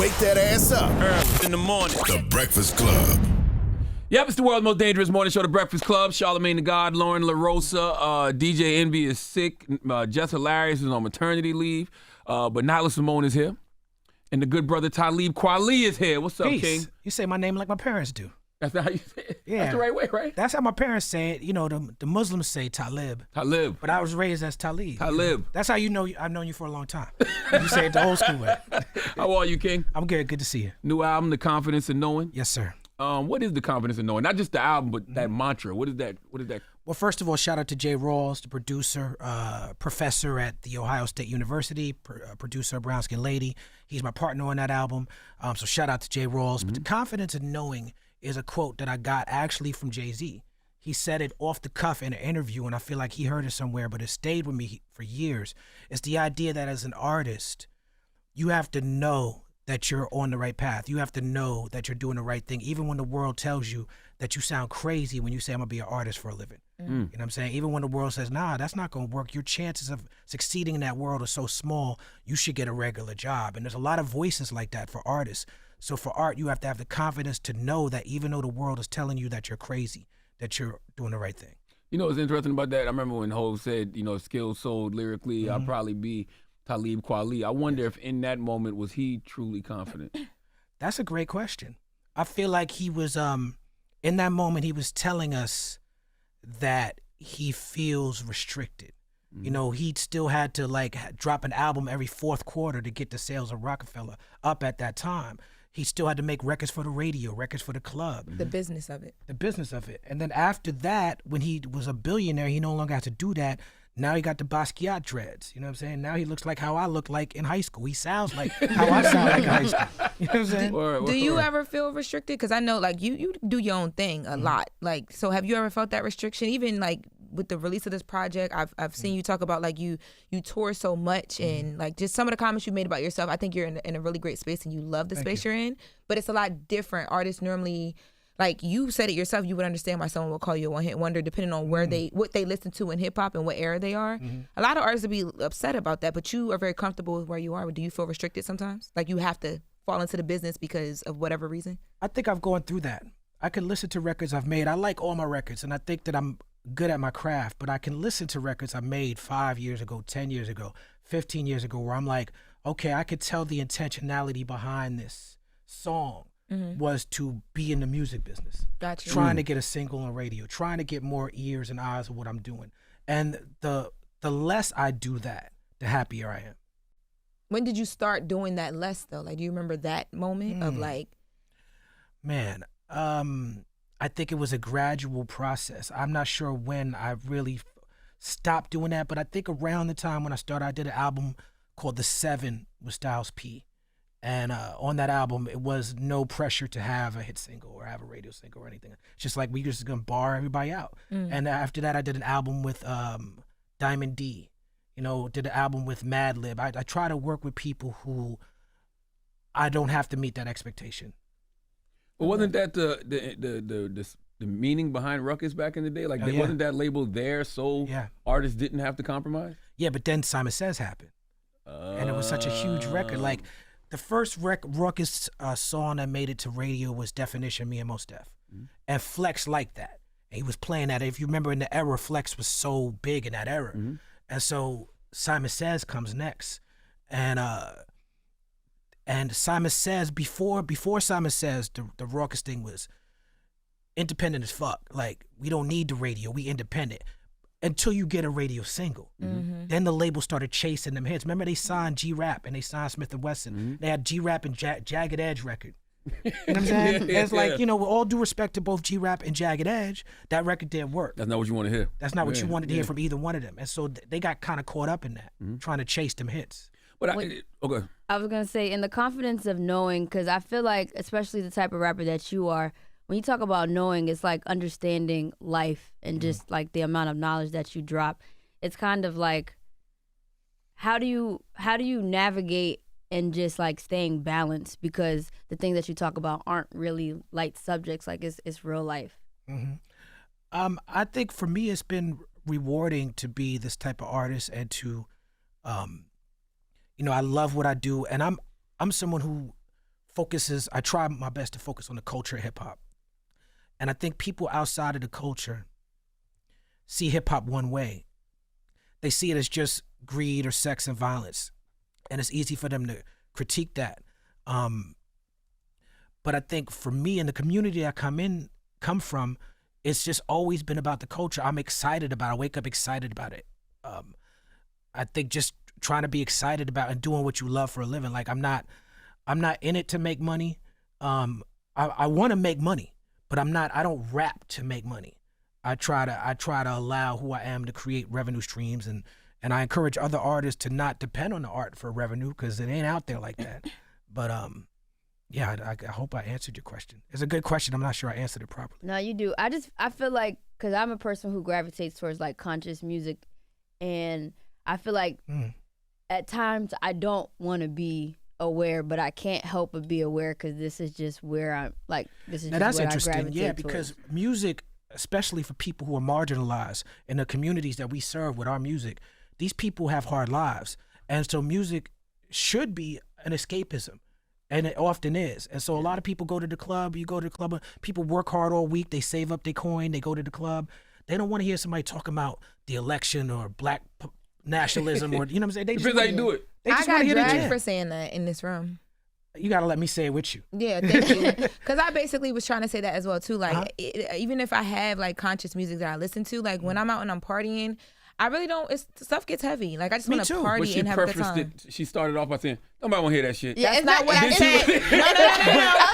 wake that ass up. Early in the morning. The Breakfast Club. Yep, it's the world's most dangerous morning show, The Breakfast Club. Charlamagne the God, Lauren LaRosa, DJ Envy is sick. Jess Hilarious is on maternity leave. But Nyla Simone is here. And the good brother Talib Kweli is here. What's up, Peace. King? You say my name like my parents do. That's not how you say it. Yeah. That's the right way, right? That's how my parents say it. You know, the Muslims say Talib. Talib. But I was raised as Talib. Talib. That's how you know I've known you for a long time. You say it the old school way. How are you, King? I'm good. Good to see you. New album, The Confidence in Knowing. Yes, sir. What is The Confidence in Knowing? Not just the album, but that mantra. What is that? Well, first of all, shout out to Jay Rawls, the producer, professor at The Ohio State University, producer of Brown Skin Lady. He's my partner on that album. So shout out to Jay Rawls. But The Confidence in Knowing is a quote that I got actually from Jay-Z. He said it off the cuff in an interview, and I feel like he heard it somewhere, but it stayed with me for years. It's the idea that as an artist, you have to know that you're on the right path. You have to know that you're doing the right thing, even when the world tells you that you sound crazy when you say, I'm gonna be an artist for a living. You know what I'm saying? Even when the world says, nah, that's not gonna work. Your chances of succeeding in that world are so small, you should get a regular job. And there's a lot of voices like that for artists. So for art, you have to have the confidence to know that even though the world is telling you that you're crazy, that you're doing the right thing. You know what's interesting about that? I remember when Hov said, you know, skills sold lyrically, I'll probably be Talib Kweli. I wonder if in that moment, was he truly confident? That's a great question. I feel like he was, in that moment, he was telling us that he feels restricted. You know, he still had to like drop an album every fourth quarter to get the sales of Rockefeller up at that time. He still had to make records for the radio, records for the club. The business of it. The business of it. And then after that, when he was a billionaire, he no longer had to do that. Now he got the Basquiat dreads. You know what I'm saying? Now he looks like how I look like in high school. He sounds like how I sound like in high school. You know what I'm saying? Do you ever feel restricted? Because I know like you do your own thing a lot. Like, so have you ever felt that restriction? Even like with the release of this project, I've seen you talk about like you tour so much and like just some of the comments you made about yourself. I think you're in a really great space and you love the space you're in, but it's a lot different. Artists normally, like you said it yourself, you would understand why someone would call you a one-hit wonder depending on where what they listen to in hip hop and what era they are. A lot of artists would be upset about that, but you are very comfortable with where you are. Do you feel restricted sometimes? Like you have to fall into the business because of whatever reason? I think I've gone through that. I can listen to records I've made. I like all my records and I think that I'm good at my craft, but I can listen to records I made 5 years ago, 10 years ago, 15 years ago, where I'm like, okay, I could tell the intentionality behind this song was to be in the music business. Gotcha. Trying to get a single on radio, trying to get more ears and eyes of what I'm doing. And the less I do that, the happier I am. When did you start doing that less though? Like, do you remember that moment of like? Man, I think it was a gradual process. I'm not sure when I really stopped doing that, but I think around the time when I started, I did an album called The Seven with Styles P. And on that album, it was no pressure to have a hit single or have a radio single or anything. It's just like we just gonna bar everybody out. And after that, I did an album with Diamond D. You know, did an album with Madlib. I try to work with people who I don't have to meet that expectation. Well, wasn't that the meaning behind Rawkus back in the day? Like, wasn't that label there so artists didn't have to compromise? Yeah, but then Simon Says happened. And it was such a huge record. Like, the first Rawkus song that made it to radio was Definition, Me and Mos Def. And Flex liked that. And he was playing that. If you remember in the era, Flex was so big in that era. And so Simon Says comes next. And Simon Says, before Simon Says, the Rawkus thing was independent as fuck. Like, we don't need the radio, we independent. Until you get a radio single. Then the label started chasing them hits. Remember they signed G-Rap and they signed Smith & Wesson. They had G-Rap and Jagged Edge record. You know what I'm saying? It's like, you know, with all due respect to both G-Rap and Jagged Edge, that record didn't work. That's not what you want to hear. That's not what you wanted to hear from either one of them. And so they got kind of caught up in that, trying to chase them hits. But I was going to say, in the confidence of knowing, because I feel like, especially the type of rapper that you are, when you talk about knowing, it's like understanding life and just like the amount of knowledge that you drop. It's kind of like, how do you navigate and just like staying balanced, because the things that you talk about aren't really light subjects, like it's real life. I think for me it's been rewarding to be this type of artist and to, you know, I love what I do, and I'm someone who I try my best to focus on the culture of hip hop. And I think people outside of the culture see hip hop one way. They see it as just greed or sex and violence. And it's easy for them to critique that. But I think for me and the community I come from, it's just always been about the culture. I'm excited about it. I wake up excited about it. I think just trying to be excited about and doing what you love for a living. Like I'm not in it to make money. I want to make money, but I don't rap to make money. I try to allow who I am to create revenue streams, and I encourage other artists to not depend on the art for revenue because it ain't out there like that. But yeah, I hope I answered your question. It's a good question. I'm not sure I answered it properly. No, you do. I feel like, because I'm a person who gravitates towards like conscious music, and I feel like at times I don't want to be aware, but I can't help but be aware because this is just where I'm like, this is now, just that's interesting. I gravitate Yeah, because towards. music, especially for people who are marginalized in the communities that we serve with our music, these people have hard lives. And so music should be an escapism. And it often is. And so a lot of people go to the club, people work hard all week, they save up their coin, they go to the club. They don't want to hear somebody talking about the election or black nationalism or, you know what I'm saying? They just Depends how you do it. They just I want got to hear the dragged jam. for saying that in this room. You got to let me say it with you. Yeah, thank you. Because I basically was trying to say that as well too. Like, even if I have like conscious music that I listen to, like when I'm out and I'm partying, I really don't. Stuff gets heavy. Like I just Me want to too. But party she and have a good prefaced time. it. She started off by saying, "Nobody want to hear that shit." Yeah, That's not what I Did said. she- No.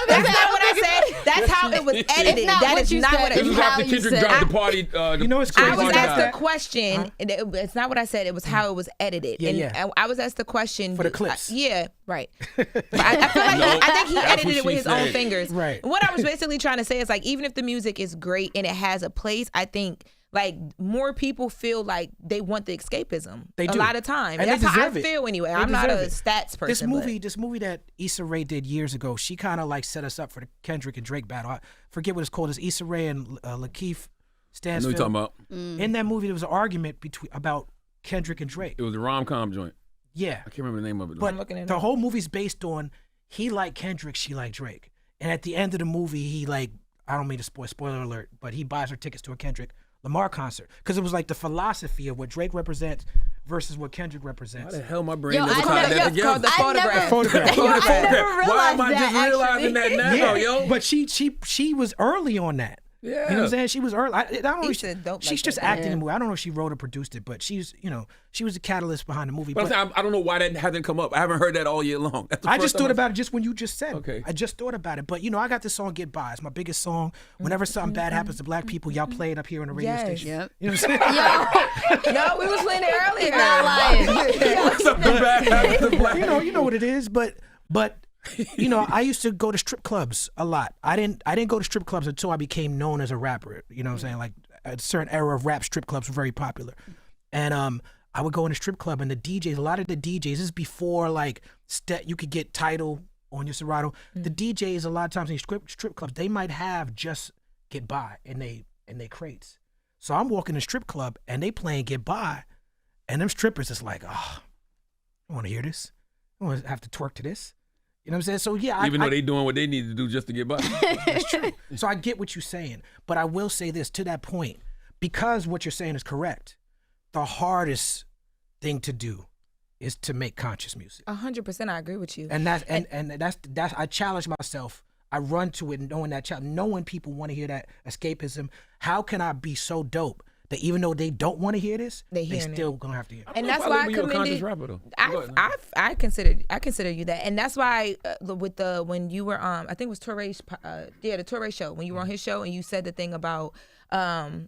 That's not what I said. That's how it was edited. not That what is you not said. what This it was How after you Kendrick said- dropped the party. You know what's I crazy? was party asked guy. the question. It's not what I said. It was how it was edited. Yeah, and yeah. I was asked the question For the clips. Yeah, right. But I feel like No, I think he that's edited what it with she his own said. fingers. Right. What I was basically trying to say is like, even if the music is great and it has a place, I think like more people feel like they want the escapism. They a do. lot of time. And That's they how I deserve it. feel anyway. They I'm not a deserve it. stats person. This movie that Issa Rae did years ago, she kind of like set us up for the Kendrick and Drake battle. I forget what it's called. It's Issa Rae and Lakeith I Stansfield. know you're talking about. In that movie, there was an argument about Kendrick and Drake. It was a rom-com joint. Yeah, I can't remember the name of it. though. but looking it the up. whole movie's based on he liked Kendrick, she liked Drake, and at the end of the movie, he like, I don't mean to spoiler alert, but he buys her tickets to a Kendrick Lamar concert because it was like the philosophy of what Drake represents versus what Kendrick Why represents. the hell my brain Yo, never I tied never- that yo, together? The photograph. Photograph. Yo, I never Why realized am I just that, realizing that actually. now, yo? But she was early on that. Yeah. You know what I'm saying? She was early. I don't know. Issa don't She's like just that. acting Yeah. in the movie. I don't know if she wrote or produced it, but she was the catalyst behind the movie. But I'm But saying, I don't know why that hasn't come up. I haven't heard that all year long. That's the I first just time thought about it just when you just said. Okay. I just thought about it. But I got this song "Get By." It's my biggest song. Whenever something bad happens to black people, y'all play it up here on the radio Yes. station. Yep. You know what I'm saying? Yo, No, we was playing it earlier. not lying. Something bad happened to black you know what it is. But I used to go to strip clubs a lot. I didn't go to strip clubs until I became known as a rapper. You know what I'm saying? Like a certain era of rap, strip clubs were very popular. And I would go in a strip club and the DJs, a lot of the DJs, this is before like you could get Tidal on your Serato. The DJs a lot of times in strip clubs, they might have just Get By in they crates. So I'm walking in a strip club and they playing Get By, and them strippers is like, oh, I want to hear this. I want to have to twerk to this. You know what I'm saying? So yeah, Even though they doing what they need to do just to get by. that's true. So I get what you're saying, but I will say this to that point, because what you're saying is correct. The hardest thing to do is to make conscious music, 100%. I agree with you. and that's I challenge myself. I run to it knowing that knowing people want to hear that escapism. How can I be so dope that even though they don't want to hear this, they hearing still gonna have to hear it? And I that's don't know why if I label you a conscious commended. rapper, though. Go ahead. I consider you that, and that's why with when you were I think it was Torre's the Torre show when you were on his show and you said the thing about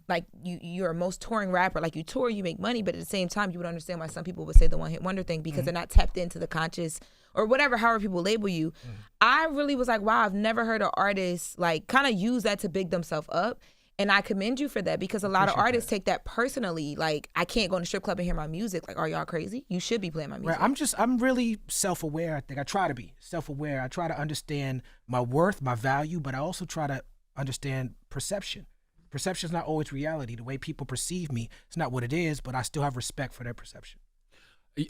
like you're a most touring rapper, like you tour, you make money, but at the same time you would understand why some people would say the one hit wonder thing because they're not tapped into the conscious or whatever, however people label you. I really was like, wow, I've never heard an artist like kind of use that to big themselves up. And I commend you for that because a lot of artists take that personally. Like, I can't go in a strip club and hear my music. Like, are y'all crazy? You should be playing my music. Right. I'm really self-aware. I think I try to be self-aware. I try to understand my worth, my value, but I also try to understand perception. Perception is not always reality. The way people perceive me, it's not what it is, but I still have respect for their perception.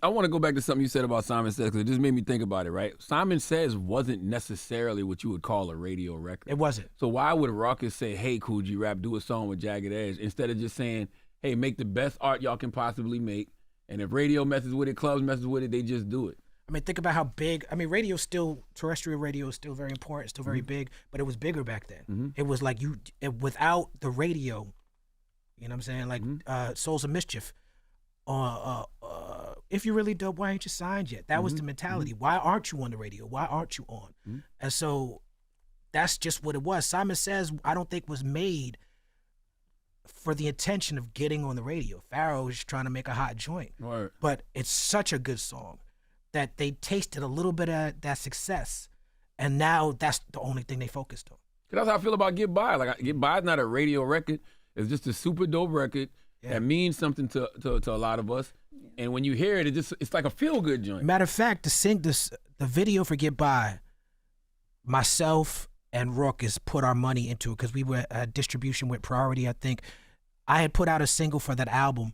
I want to go back to something you said about Simon Says because it just made me think about it, right? Simon Says wasn't necessarily what you would call a radio record. It wasn't. So why would Rawkus say, hey, Cool G Rap, do a song with Jagged Edge, instead of just saying, hey, make the best art y'all can possibly make, and if radio messes with it, clubs messes with it, they just do it. I mean, think about how big. I mean, terrestrial radio is still very important, still very big, but it was bigger back then. It was like without the radio, you know what I'm saying? Like Souls of Mischief. If you're really dope, why ain't you signed yet? That was the mentality. Why aren't you on the radio? Why aren't you on? And so that's just what it was. Simon Says, I don't think was made for the intention of getting on the radio. Pharaoh was trying to make a hot joint. Right. But it's such a good song that they tasted a little bit of that success, and now that's the only thing they focused on. That's how I feel about Get By. Like, Get By is not a radio record. It's just a super dope record that means something to a lot of us. And when you hear it, it's like a feel-good joint. Matter of fact, the video for Get By, myself and Rawkus put our money into it because we were at distribution with Priority, I think. I had put out a single for that album,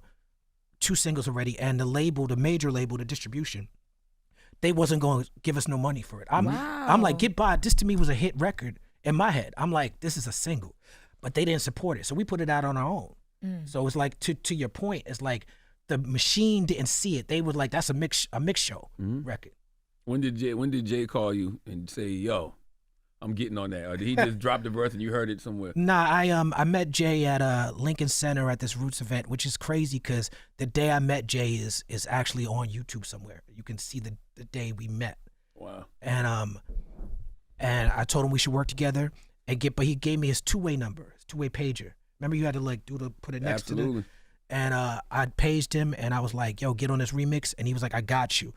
2 singles already, and the major label, the distribution, they wasn't going to give us no money for it. I'm like, Get By, this to me was a hit record in my head. I'm like, this is a single, but they didn't support it. So we put it out on our own. So it's like, to your point, it's like the machine didn't see it. They was like, that's a mix show record. When did Jay call you and say, yo, I'm getting on that? Or did he just drop the verse and you heard it somewhere? Nah, I met Jay at Lincoln Center at this Roots event, which is crazy because the day I met Jay is actually on YouTube somewhere. You can see the day we met. Wow. And I told him we should work together but he gave me his two-way number, his two-way pager. Remember you had to put it next to the. And I paged him and I was like, yo, get on this remix. And he was like, I got you.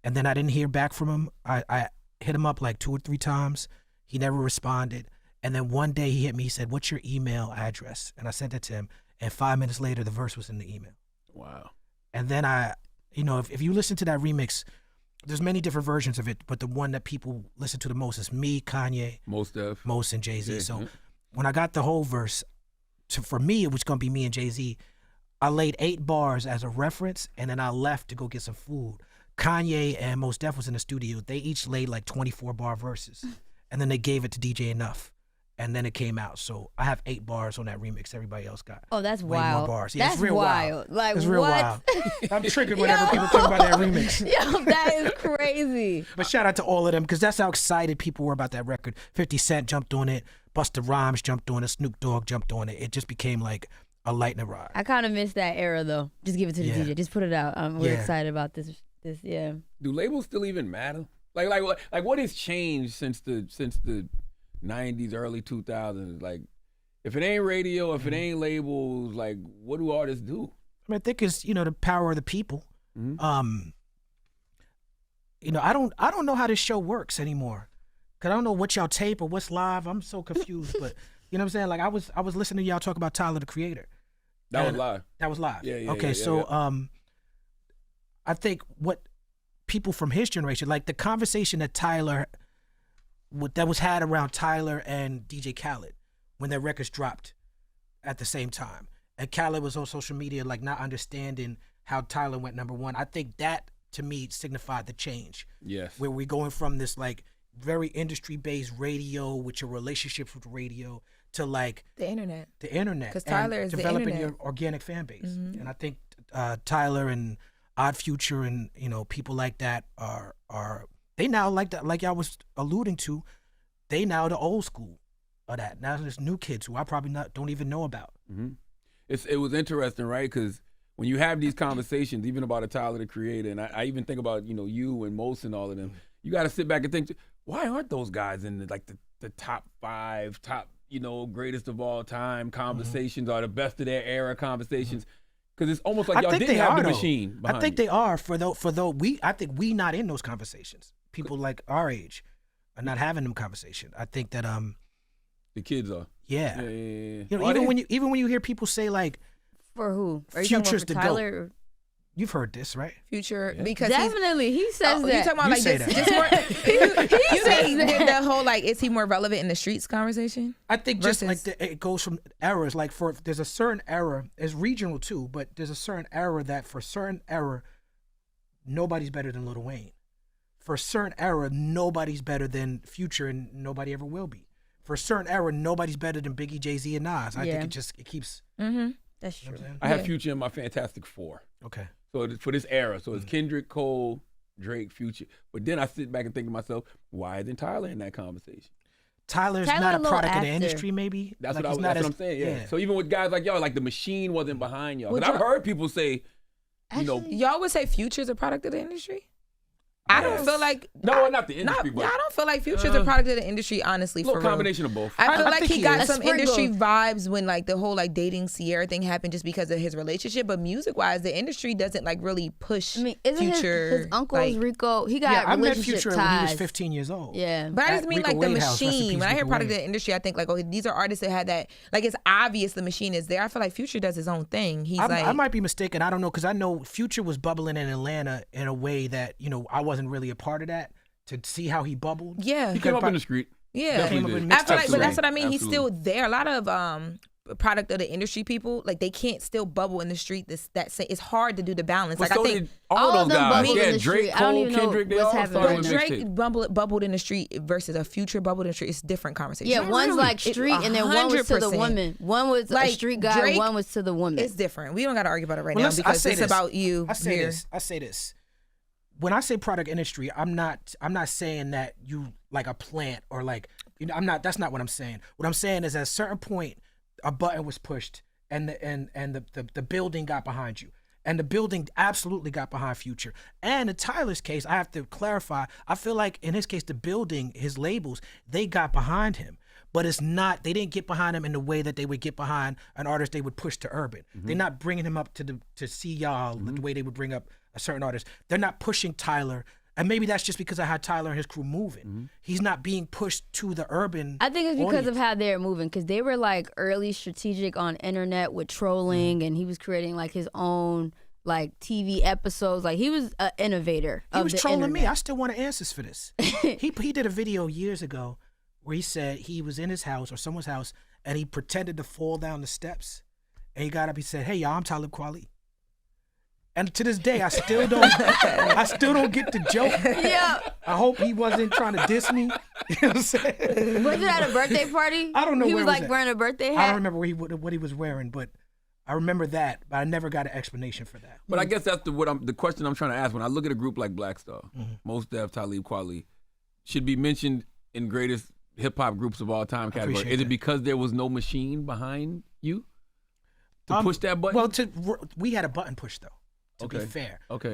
And then I didn't hear back from him. I hit him up like 2 or 3 times. He never responded. And then one day he hit me, he said, what's your email address? And I sent it to him. And 5 minutes later, the verse was in the email. Wow. And then if you listen to that remix, there's many different versions of it, but the one that people listen to the most is me, Kanye, Mos and Jay-Z. Yeah. So when I got the whole verse, for me, it was going to be me and Jay-Z. I laid 8 bars as a reference, and then I left to go get some food. Kanye and Mos Def was in the studio. They each laid like 24-bar verses, and then they gave it to DJ Enough, and then it came out. So I have 8 bars on that remix. Everybody else got that's way wild. more bars. Yeah, that's it's real wild. Like, it's real what? wild. I'm triggered whenever people talk about that remix. Yo, that is crazy. But shout out to all of them because that's how excited people were about that record. 50 Cent jumped on it. Busta Rhymes jumped on it. Snoop Dogg jumped on it. It just became like a lightning rod. I kind of miss that era though. Just give it to the DJ. Just put it out. We're excited about this. Yeah. Do labels still even matter? Like what has changed since the 90s, early 2000s? Like, if it ain't radio, if it ain't labels, like, what do artists do? I mean, I think it's the power of the people. I don't know how this show works anymore. Cause I don't know what y'all tape or what's live. I'm so confused. But you know what I'm saying? Like I was listening to y'all talk about Tyler the Creator. That was live. That was live. Yeah. Okay, I think what people from his generation, like the conversation that that was had around Tyler and DJ Khaled when their records dropped at the same time, and Khaled was on social media like not understanding how Tyler went #1. I think that to me signified the change. Yes, where we're going from this like very industry-based radio with your relationships with radio to like the internet. Because Tyler is developing the internet. your organic fan base. And I think Tyler and Odd Future and people like that are they now like that, like y'all was alluding to, they now the old school of that. Now there's new kids who I probably don't even know about. It was interesting, right? Because when you have these conversations, even about a Tyler the Creator, and I even think about you and Mos and all of them, you got to sit back and think, why aren't those guys in the top 5, greatest of all time conversations or the best of their era conversations? Because it's almost like y'all didn't have the machine behind I think they are I think we not in those conversations. People like our age are not having them conversations. I think that the kids are. Yeah. Yeah. Even when you hear people say like, for who? Are you Future's talking the about for Tyler? GOAT. You've heard this, right? Future, because definitely he says that. You talking about You like say this? that. You mean the whole like, is he more relevant in the streets conversation? I think just like it goes from eras. Like there's a certain era, it's regional too, but there's a certain era that for certain era, nobody's better than Lil Wayne. For a certain era, nobody's better than Future, and nobody ever will be. For a certain era, nobody's better than Biggie, Jay-Z, and Nas. I think it keeps. Mm-hmm. That's You know true. what I'm saying? I have Future in my Fantastic Four. Okay. So for this era, so it's Kendrick, Cole, Drake, Future. But then I sit back and think to myself, why isn't Tyler in that conversation? Tyler's Tyler not a a little product of the after. industry, maybe. That's Like, what he's that's not what I'm saying. Yeah. So even with guys like y'all, like the machine wasn't behind y'all. Would But I've y'all- heard people say, you know, Y'all would say Future's a product of the industry? I don't feel like no, not the industry, I but don't feel like Future's a product of the industry. Honestly, a little for real. combination of both. I feel I like think he he got is. some A sprinkle. industry vibes when like the whole like dating Sierra thing happened just because of his relationship. But music wise, the industry doesn't like really push I mean, isn't Future. his uncle's like, Rico? He got Yeah, I met relationship Future ties. when he was 15 years old. Yeah. But I just At mean Rico like the Wade House, rest in machine. peace, When I hear Rico product of Wade. the industry, I think like, oh, these are artists that had that. Like it's obvious the machine is there. I feel like Future does his own thing. He's I might be mistaken. I don't know, because I know Future was bubbling in Atlanta in a way that, I wasn't really a part of that. To see how he bubbled. yeah, He came up in the street. yeah. Definitely Came up did. in I feel like, but that's what I mean. Absolutely. He's still there. A lot of product of the industry people, like they can't still bubble in the street. It's hard to do the balance. But Like so I think did all All of those them guys. bubbled Yeah, in the Drake, street. I don't Cole, even know Kendrick, they what's all happening started right with now. Drake mixtapes. bubbled in the street versus a Future bubbled in the street. It's different conversation. Yeah, one's like It- street, and then one was to the 100%. woman. One was a Like, street guy, Drake, one was to the woman. It's different. We don't got to argue about it right Well, now listen, because it's about you I say here. this. I say this. When I say product industry, I'm not saying that you like a plant or like that's not what I'm saying. What I'm saying is at a certain point a button was pushed and the building got behind you. And the building absolutely got behind Future. And in Tyler's case, I have to clarify, I feel like in his case the building, his labels, they got behind him. But it's not, they didn't get behind him in the way that they would get behind an artist they would push to urban. They're not bringing him up to see y'all the way they would bring up a certain artist. They're not pushing Tyler. And maybe that's just because I had Tyler and his crew moving. He's not being pushed to the urban I think it's because audience. of how they're moving, because they were like early strategic on internet with trolling, and he was creating like his own like TV episodes. Like he was an innovator. He of was the trolling me. internet. I still want answers for this. he did a video years ago where he said he was in his house or someone's house and he pretended to fall down the steps. And he got up, he said, "Hey y'all, I'm Talib Kweli." And to this day, I still don't get the joke. Yeah. I hope he wasn't trying to diss me. You know what I'm saying? Was it at a birthday party? I don't know He where was it like at. wearing a birthday hat. I don't remember what he was wearing, but I remember that. But I never got an explanation for that. But I guess that's the question I'm trying to ask. When I look at a group like Black Star, Most Def, Talib Kweli, should be mentioned in greatest hip hop groups of all time category. appreciate Is it that. because there was no machine behind you to push that button? Well, we had a button push though. To be Okay. fair, Okay,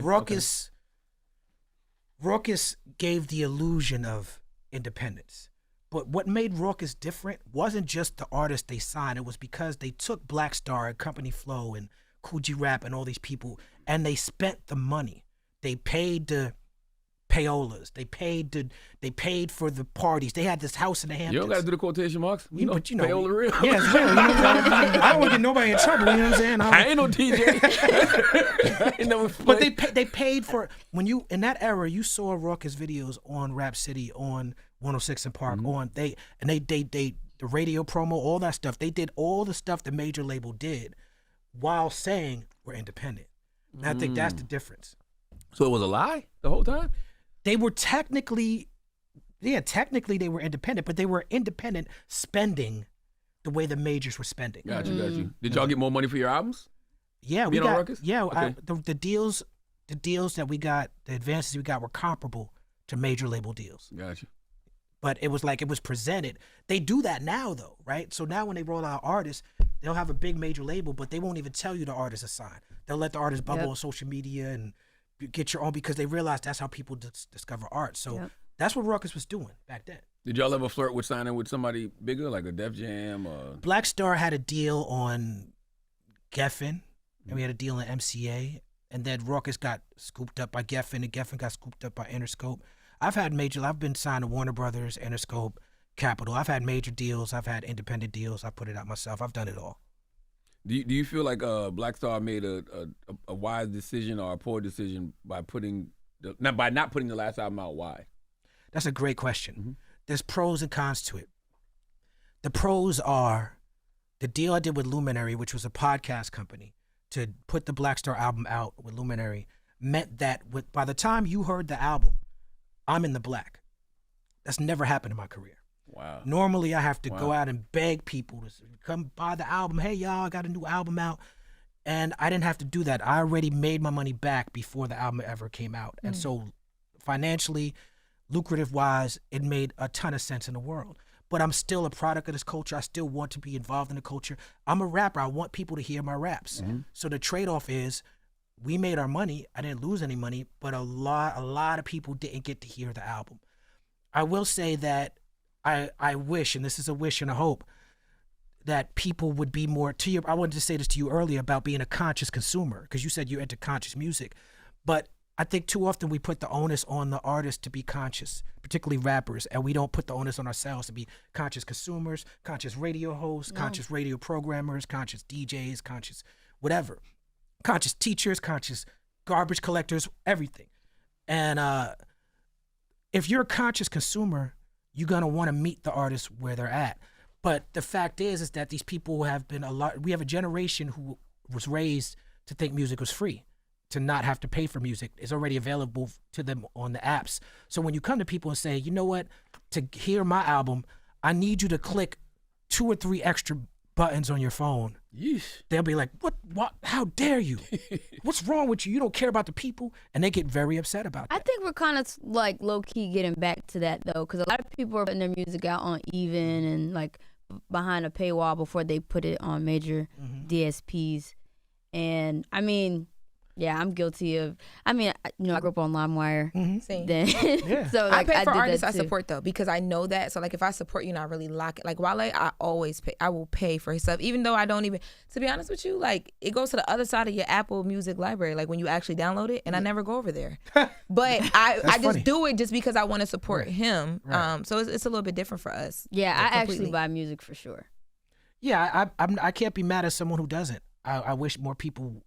Rawkus gave the illusion of independence. But what made Rawkus different wasn't just the artists they signed. It was because they took Black Star and Company Flow and Coogee Rap and all these people, and they spent the money. They paid the payolas. They paid for the parties. They had this house in the Hamptons. You don't got to do the quotation marks. You know, but you know, payola real. Yeah, it's real. You know what I'm saying? I don't want to get nobody in trouble. You know what I'm saying? I ain't no DJ. I ain't never But played. they paid for when you in that era you saw Rawkus videos on Rap City, on 106 and Park, on they the radio promo, all that stuff. They did all the stuff the major label did while saying we're independent. And I think that's the difference. So it was a lie the whole time? They were technically they were independent, but they were independent spending the way the majors were spending. Got you. Did y'all get more money for your albums? Yeah, we Being on got Rawkus? yeah. Okay. The deals that we got, the advances we got were comparable to major label deals. Got you. But it was like it was presented. They do that now though, right? So now when they roll out artists, they'll have a big major label, but they won't even tell you the artist is signed. They'll let the artist bubble on social media and get your own because they realize that's how people discover art. So that's what Rawkus was doing back then. Did y'all ever flirt with signing with somebody bigger, like a Def Jam? Or... Black Star had a deal on Geffen, and we had a deal on MCA, and then Rawkus got scooped up by Geffen, and Geffen got scooped up by Interscope. I've been signed to Warner Brothers, Interscope, Capitol. I've had major deals. I've had independent deals. I put it out myself. I've done it all. Do you feel like Black Star made a wise decision or a poor decision by not putting the last album out? Why? That's a great question. There's pros and cons to it. The pros are the deal I did with Luminary, which was a podcast company, to put the Black Star album out with Luminary, meant that by the time you heard the album, I'm in the black. That's never happened in my career. Wow. Normally, I have to go out and beg people to come buy the album. Hey, y'all, I got a new album out. And I didn't have to do that. I already made my money back before the album ever came out. And so financially, lucrative-wise, it made a ton of sense in the world. But I'm still a product of this culture. I still want to be involved in the culture. I'm a rapper. I want people to hear my raps. So the trade-off is we made our money. I didn't lose any money, but a lot of people didn't get to hear the album. I will say that I wish, and this is a wish and a hope, that people would be more I wanted to say this to you earlier about being a conscious consumer, because you said you're into conscious music. But I think too often we put the onus on the artist to be conscious, particularly rappers, and we don't put the onus on ourselves to be conscious consumers, conscious radio hosts, conscious radio programmers, conscious DJs, conscious whatever, conscious teachers, conscious garbage collectors, everything. And if you're a conscious consumer, you're going to want to meet the artists where they're at. But the fact is that these people have been we have a generation who was raised to think music was free, to not have to pay for music. It's already available to them on the apps. So when you come to people and say, you know what, to hear my album, I need you to click 2 or 3 extra buttons on your phone. Yeesh. They'll be like, what, how dare you? What's wrong with you? You don't care about the people? And they get very upset about that. I think we're kind of like low-key getting back to that, though, because a lot of people are putting their music out on Even and like behind a paywall before they put it on major DSPs. And I mean, yeah, I'm guilty of. I mean, I grew up on LimeWire. Same. Then, so like, I pay for did artists that I too. support though, because I know that. So like, if I support you and I really lock it, like Wale, I always pay. I will pay for his stuff, even though I don't even. To be honest with you, like it goes to the other side of your Apple Music library, like when you actually download it, and I never go over there. But I just funny. do it just because I want to support him. Right. So it's a little bit different for us. Yeah, I actually completely. buy music for sure. Yeah, I can't be mad at someone who doesn't. I wish more people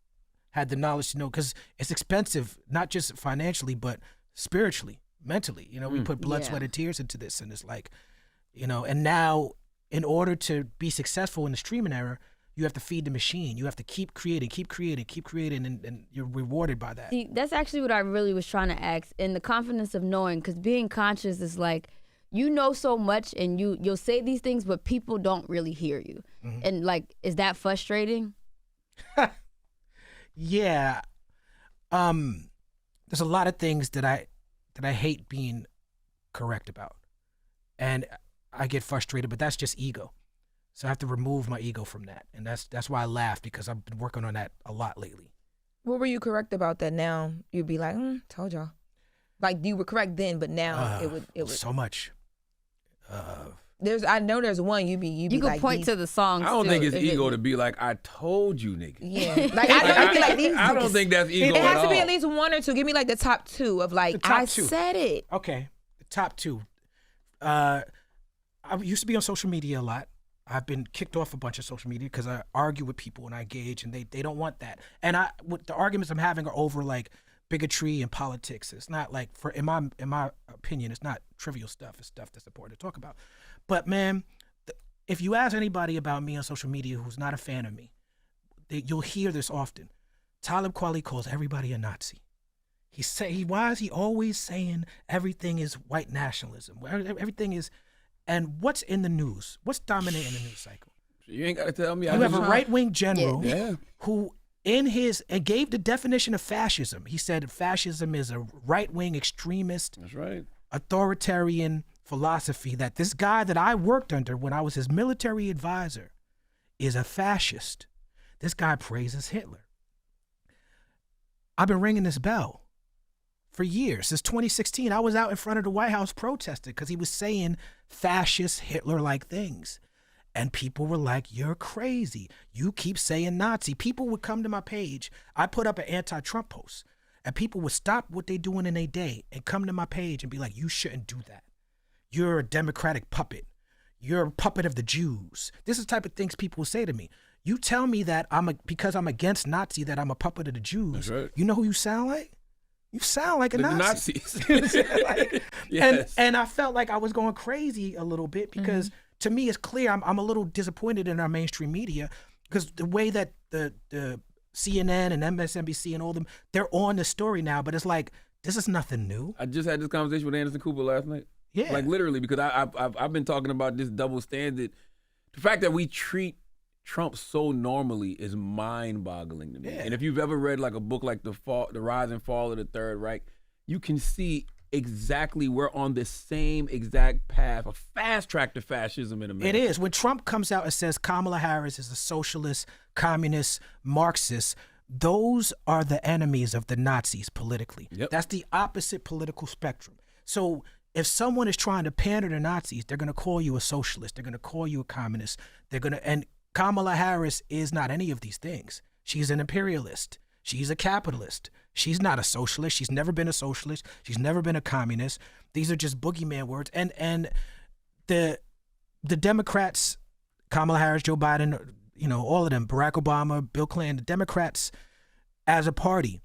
had the knowledge to know, because it's expensive, not just financially, but spiritually, mentally. You know, we put blood, sweat, and tears into this, and it's like, you know, and now in order to be successful in the streaming era, you have to feed the machine. You have to keep creating, and you're rewarded by that. See, that's actually what I really was trying to ask, and the confidence of knowing, because being conscious is like, you know so much, and you'll say these things, but people don't really hear you. And like, is that frustrating? Yeah. There's a lot of things that I hate being correct about. And I get frustrated, but that's just ego. So I have to remove my ego from that. And that's why I laugh, because I've been working on that a lot lately. What were you correct about that now? You'd be like, told y'all. Like you were correct then, but now it would so much. I know there's one you You be can like, point to the songs. I don't too. think it's ego to be like, I told you, nigga. Yeah, like I know you be like these. I don't think that's ego It at has to be all. at least 1 or 2. Give me like the top 2 of like, The top I 2. said it. Okay, the top 2. I used to be on social media a lot. I've been kicked off a bunch of social media because I argue with people and I engage, and they don't want that. And the arguments I'm having are over like bigotry and politics. It's not like, in my opinion, it's not trivial stuff. It's stuff that's important to talk about. But man, if you ask anybody about me on social media who's not a fan of me, you'll hear this often. Talib Kweli calls everybody a Nazi. Why is he always saying everything is white nationalism? Everything is, and what's in the news? What's dominating the news cycle? You ain't got to tell me. You have a right-wing general Yeah. who gave the definition of fascism. He said fascism is a right-wing extremist, That's right. authoritarian philosophy that this guy that I worked under when I was his military advisor is a fascist. This guy praises Hitler. I've been ringing this bell for years. Since 2016, I was out in front of the White House protesting because he was saying fascist Hitler-like things. And people were like, you're crazy. You keep saying Nazi. People would come to my page. I put up an anti-Trump post, and people would stop what they're doing in their day and come to my page and be like, you shouldn't do that. You're a Democratic puppet. You're a puppet of the Jews. This is the type of things people will say to me. You tell me that because I'm against Nazi, that I'm a puppet of the Jews. That's right. You know who you sound like? You sound like a The Nazi. Nazis. Yes. And I felt like I was going crazy a little bit because to me it's clear I'm a little disappointed in our mainstream media because the way that the CNN and MSNBC and all them, they're on the story now, but it's like, this is nothing new. I just had this conversation with Anderson Cooper last night. Yeah. Like literally, because I've been talking about this double standard. The fact that we treat Trump so normally is mind-boggling to me. Yeah. And if you've ever read like a book like The Rise and Fall of the Third Reich, you can see exactly we're on the same exact path, a fast track to fascism in America. It is. When Trump comes out and says Kamala Harris is a socialist, communist, Marxist, those are the enemies of the Nazis politically. Yep. That's the opposite political spectrum. So if someone is trying to pander to Nazis, they're going to call you a socialist. They're going to call you a communist. And Kamala Harris is not any of these things. She's an imperialist. She's a capitalist. She's not a socialist. She's never been a socialist. She's never been a communist. These are just boogeyman words. And the Democrats, Kamala Harris, Joe Biden, all of them, Barack Obama, Bill Clinton, the Democrats as a party,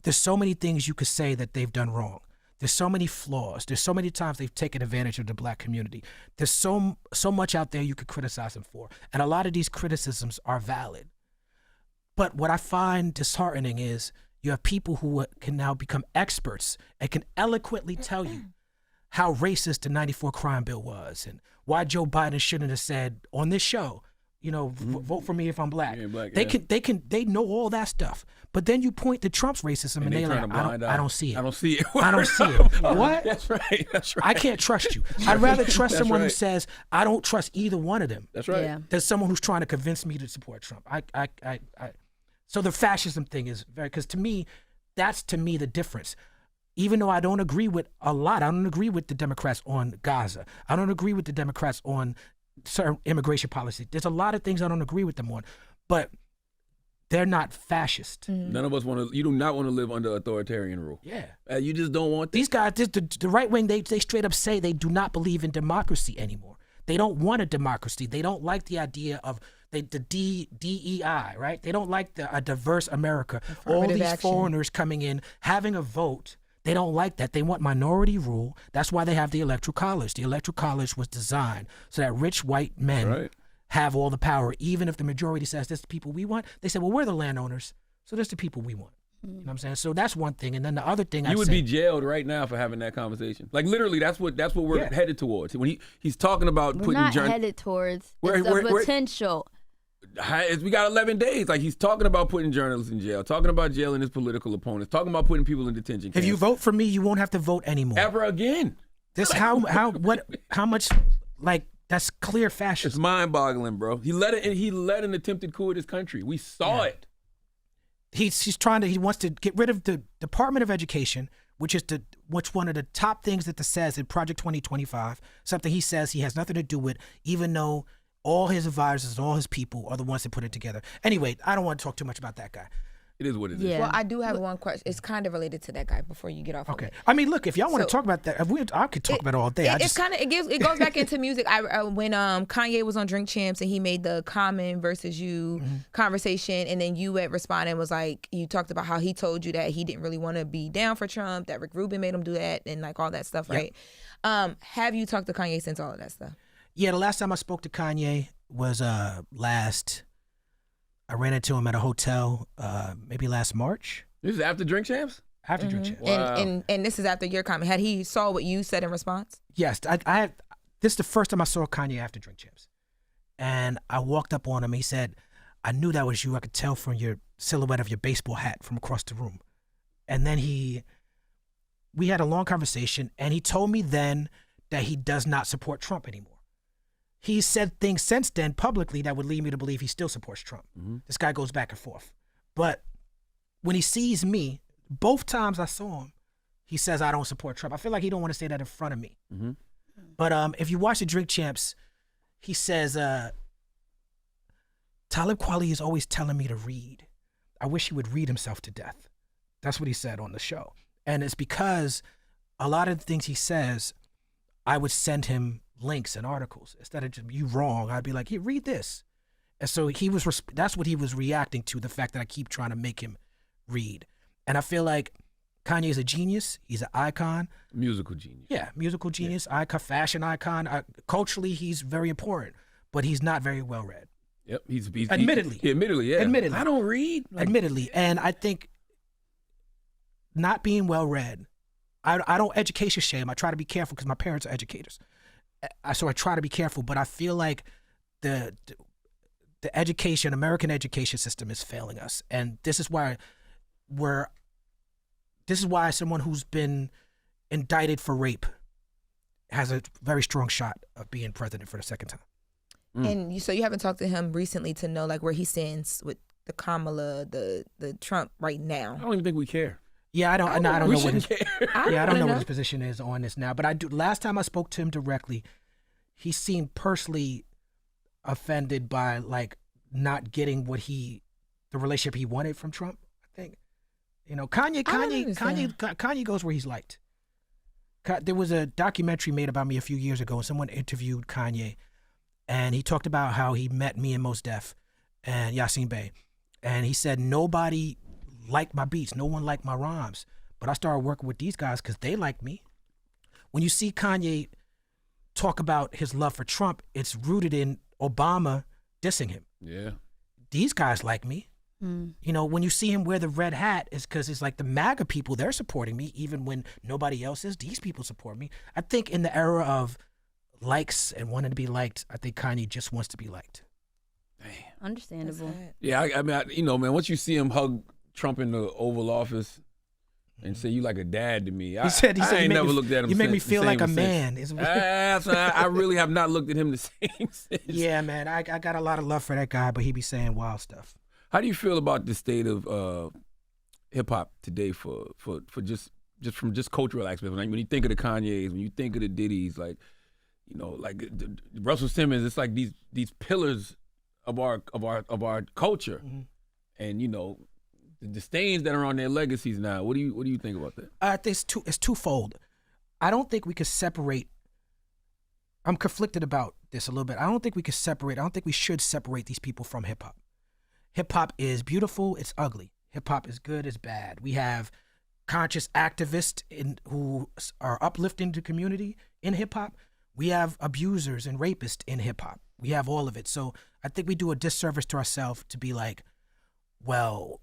there's so many things you could say that they've done wrong. There's so many flaws. There's so many times they've taken advantage of the black community. There's so much out there you could criticize them for. And a lot of these criticisms are valid. But what I find disheartening is you have people who can now become experts and can eloquently tell you how racist the 94 crime bill was and why Joe Biden shouldn't have said on this show, vote for me if I'm black. They know all that stuff. But then you point to Trump's racism and they're like, I don't see it. I don't see it. I don't see it. What? That's right. I can't trust you. I'd rather trust someone who says, I don't trust either one of them. That's right. Yeah. Than someone who's trying to convince me to support Trump. So the fascism thing is because to me, that's the difference. Even though I don't agree with a lot, I don't agree with the Democrats on Gaza. I don't agree with the Democrats on certain immigration policy. There's a lot of things I don't agree with them on, but they're not fascist. None of us you do not want to live under authoritarian rule. Yeah. You just don't want that. These guys, the right wing, they straight up say they do not believe in democracy anymore. They don't want a democracy. They don't like the idea of the DEI, right? They don't like a diverse America. All these foreigners coming in, having a vote. They don't like that. They want minority rule. That's why they have the Electoral College. The Electoral College was designed so that rich white men have all the power. Even if the majority says this is the people we want, they say, well, we're the landowners, so this is the people we want. You know what I'm saying? So that's one thing. And then the other thing you would be jailed right now for having that conversation. Like literally, that's what we're headed towards. When he's talking about we're not headed towards. It's a potential. We got 11 days. Like he's talking about putting journalists in jail, talking about jailing his political opponents, talking about putting people in detention camps. If you vote for me, you won't have to vote anymore. Ever again. This how much like that's clear fascism. It's mind-boggling, bro. He led an attempted coup of this country. We saw it. He wants to get rid of the Department of Education, which one of the top things that says in Project 2025, something he says he has nothing to do with, even though all his advisors and all his people are the ones that put it together. Anyway, I don't want to talk too much about that guy. It is what it is. Yeah. Well, I do have one question. It's kind of related to that guy before you get off. Okay. I mean, look, if y'all want to talk about that, I could talk about it all day. It goes back into music. When Kanye was on Drink Champs and he made the Common versus you conversation, and then you had responded and was like, you talked about how he told you that he didn't really want to be down for Trump, that Rick Rubin made him do that, and like all that stuff, right? Have you talked to Kanye since all of that stuff? Yeah, the last time I spoke to Kanye was I ran into him at a hotel maybe last March. This is after Drink Champs? After Drink Champs. Wow. And this is after your comment. Had he saw what you said in response? Yes. This is the first time I saw Kanye after Drink Champs. And I walked up on him. He said, I knew that was you. I could tell from your silhouette of your baseball hat from across the room. And then we had a long conversation, and he told me then that he does not support Trump anymore. He's said things since then publicly that would lead me to believe he still supports Trump. This guy goes back and forth. But when he sees me, both times I saw him, he says, I don't support Trump. I feel like he don't want to say that in front of me. But if you watch the Drink Champs, he says, Talib Kweli is always telling me to read. I wish he would read himself to death. That's what he said on the show. And it's because a lot of the things he says, I would send him links and articles. Instead of just, you wrong, I'd be like, here, read this. And so that's what he was reacting to, the fact that I keep trying to make him read. And I feel like Kanye is a genius. He's an icon. Musical genius. Yeah, musical genius, icon, fashion icon. Culturally, he's very important, but he's not very well read. Yep, he's Admittedly. admittedly, yeah. Admittedly. I don't read. Admittedly, and I think not being well read, I don't education shame. I try to be careful because my parents are educators, so I try to be careful. But I feel like the American education system is failing us, and this is why someone who's been indicted for rape has a very strong shot of being president for the second time. And so you haven't talked to him recently to know like where he stands with the Kamala, the Trump right now. I don't even think we care. Yeah, I don't know what his I don't know what his position is on this now. But I do. Last time I spoke to him directly, he seemed personally offended by like not getting the relationship he wanted from Trump. I think, Kanye goes where he's liked. There was a documentary made about me a few years ago, and someone interviewed Kanye, and he talked about how he met me and Mos Def and Yasin Bey, and he said nobody liked my beats, no one liked my rhymes, but I started working with these guys because they liked me. When you see Kanye talk about his love for Trump, it's rooted in Obama dissing him. Yeah, these guys like me. When you see him wear the red hat, it's because it's like the MAGA people, they're supporting me, even when nobody else is. These people support me. I think in the era of likes and wanting to be liked, I think Kanye just wants to be liked. Understandable. Yeah, I mean, man, once you see him hug Trump in the Oval Office and say you like a dad to me, I ain't never looked at him. You make me feel like a since. man. I really have not looked at him the same since. Yeah, man, I got a lot of love for that guy, but he be saying wild stuff. How do you feel about the state of hip hop today for just from cultural aspects? When you think of the Kanyes, when you think of the Diddy's, like Russell Simmons, it's like these pillars of our culture, and the stains that are on their legacies now. What do you think about that? I think it's twofold. I don't think we could separate. I'm conflicted about this a little bit. I don't think we should separate these people from hip hop. Hip hop is beautiful, it's ugly. Hip hop is good, it's bad. We have conscious activists who are uplifting the community in hip hop. We have abusers and rapists in hip hop. We have all of it. So I think we do a disservice to ourselves to be like, well,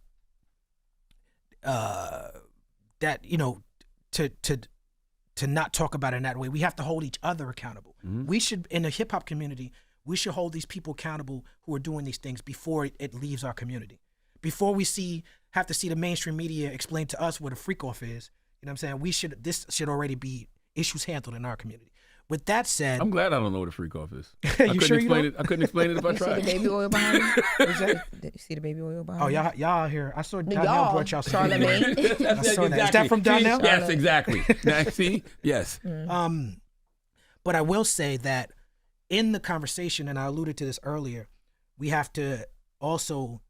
to not talk about it in that way. We have to hold each other accountable. We should, in the hip hop community, we should hold these people accountable who are doing these things before it leaves our community. Before we have to see the mainstream media explain to us what a freak off is. You know what I'm saying? This should already be issues handled in our community. With that said, I'm glad I don't know what a freak off is. You sure you don't? I couldn't explain it if I tried. You see the baby oil behind you? You see the baby oil behind you? Oh, y'all here. I saw Donnell brought y'all some. Charlamagne. I saw that. Is that from Donnell? Yes, exactly. Now, see? Yes. But I will say that in the conversation, and I alluded to this earlier, we have to also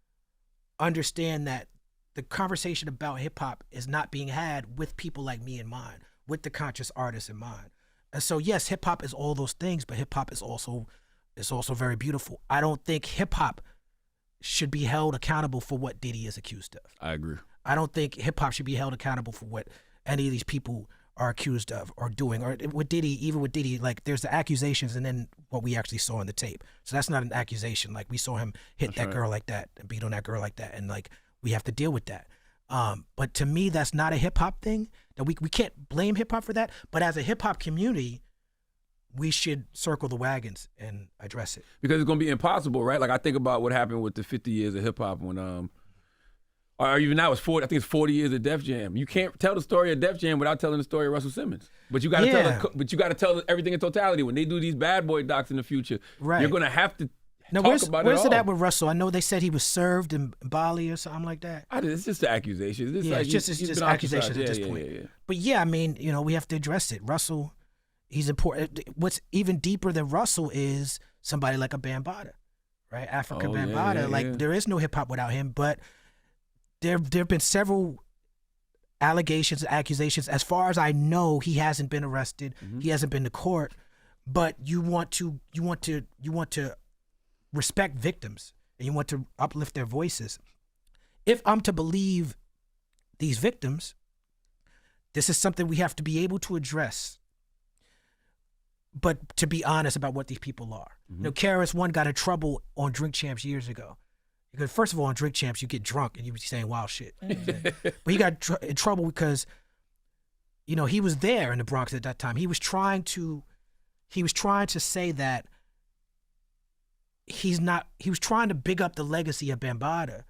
understand that the conversation about hip hop is not being had with people like me in mind, with the conscious artists in mind. And so yes, hip hop is all those things, but hip hop is also very beautiful. I don't think hip hop should be held accountable for what Diddy is accused of. I agree. I don't think hip hop should be held accountable for what any of these people are accused of or doing. Or with Diddy, even with Diddy, like there's the accusations and then what we actually saw in the tape. So that's not an accusation. Like we saw him hit that girl like that and beat on that girl like that, and like we have to deal with that. But to me, that's not a hip hop thing. That we can't blame hip hop for that. But as a hip hop community, we should circle the wagons and address it. Because it's gonna be impossible, right? Like I think about what happened with the 50 years of hip hop when or even now it's 40. I think it's 40 years of Def Jam. You can't tell the story of Def Jam without telling the story of Russell Simmons. But you got to tell everything in totality. When they do these bad boy docs in the future, you're gonna have to. Now, where's it at with Russell? I know they said he was served in Bali or something like that. It's just the accusations. It's just accusations at this point. Yeah. But yeah, I mean, we have to address it. Russell, he's important. What's even deeper than Russell is somebody like a Bambaataa, right? Africa Bambaataa. There is no hip hop without him. But there have been several allegations and accusations. As far as I know, he hasn't been arrested. He hasn't been to court. But you want to respect victims and you want to uplift their voices. If I'm to believe these victims, this is something we have to be able to address. but to be honest about what these people are. You know, KRS-One got in trouble on Drink Champs years ago. Because first of all, on Drink Champs, you get drunk and you be saying wild shit. But he got in trouble because, you know, he was there in the Bronx at that time. He was trying to say that he was trying to big up the legacy of Bambaataa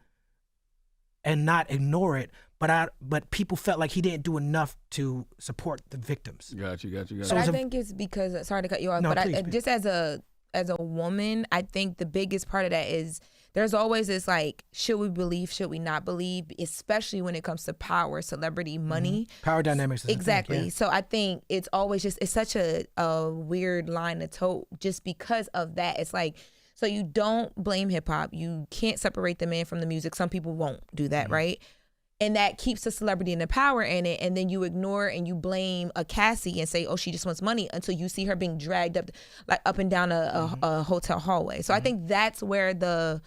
and not ignore it. But people felt like he didn't do enough to support the victims. Got you. So I think it's because, sorry to cut you off, No, but please. just as a woman, I think the biggest part of that is there's always this like, should we believe, should we not believe, especially when it comes to power, celebrity, money. Power dynamics. Is Exactly. A thing, yeah. So I think it's always just, it's such a weird line to tote just because of that. It's like, so you don't blame hip hop. You can't separate the man from the music. Some people won't do that, right? And that keeps the celebrity and the power in it. And then you ignore and you blame a Cassie and say, oh, she just wants money, until you see her being dragged up and down a hotel hallway. So I think that's where the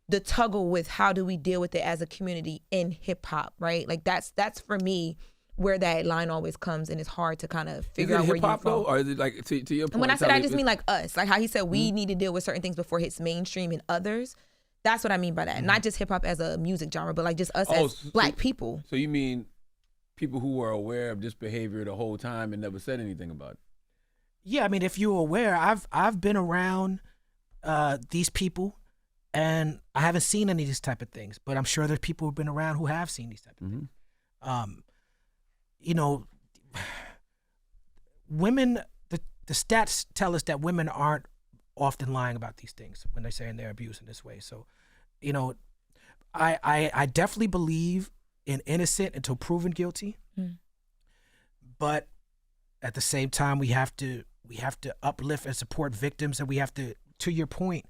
tuggle with how do we deal with it as a community in hip hop, right? Like that's for me where that line always comes, and it's hard to kind of figure out where you hip hop though, fall. or is it like to your point? And when I said I Talib, just mean like us, like how he said we need to deal with certain things before it's mainstream and others. That's what I mean by that. Not just hip hop as a music genre, but like just us as black people. So you mean people who were aware of this behavior the whole time and never said anything about it? Yeah, I mean, if you're aware, I've been around these people, and I haven't seen any of these type of things. But I'm sure there's people who've been around who have seen these type of things. You know, women. The stats tell us that women aren't often lying about these things when they're saying they're abused in this way. So, you know, I definitely believe in innocent until proven guilty. But at the same time, we have to uplift and support victims, and we have to your point,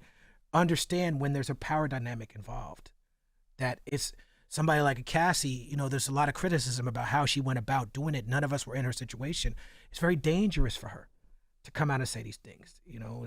understand when there's a power dynamic involved. That it's somebody like a Cassie, you know, there's a lot of criticism about how she went about doing it. None of us were in her situation. It's very dangerous for her to come out and say these things, you know,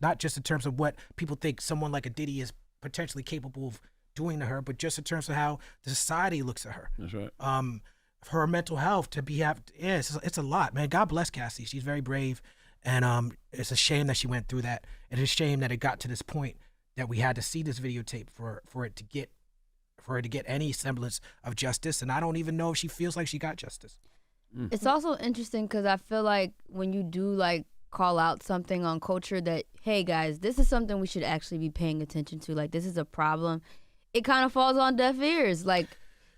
not just in terms of what people think someone like a Diddy is potentially capable of doing to her, but just in terms of how the society looks at her. That's right. Her mental health it's a lot, man. God bless Cassie. She's very brave, and it's a shame that she went through that. It's a shame that it got to this point that we had to see this videotape for her to get any semblance of justice. And I don't even know if she feels like she got justice. It's also interesting because I feel like when you do like call out something on culture that, hey guys, this is something we should actually be paying attention to, like this is a problem, it kind of falls on deaf ears, like,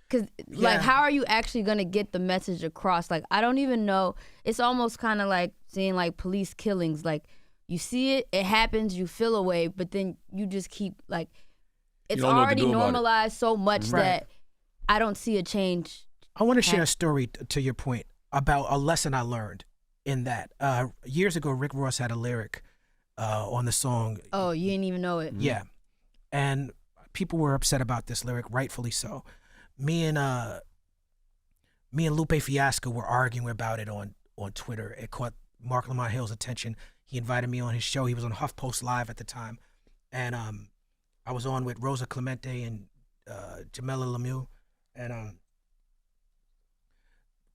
because like how are you actually going to get the message across? Like I don't even know. It's almost kind of like seeing like police killings, like you see it happens, you feel away, but then you just keep like, it's already normalized so much that I don't see a change. I want to share a story to your point about a lesson I learned in that. Years ago, Rick Ross had a lyric on the song. Oh, you didn't even know it? Yeah. And people were upset about this lyric, rightfully so. Me and Lupe Fiasco were arguing about it on Twitter. It caught Mark Lamont Hill's attention. He invited me on his show. He was on HuffPost Live at the time. And I was on with Rosa Clemente and Jamila Lemieux. And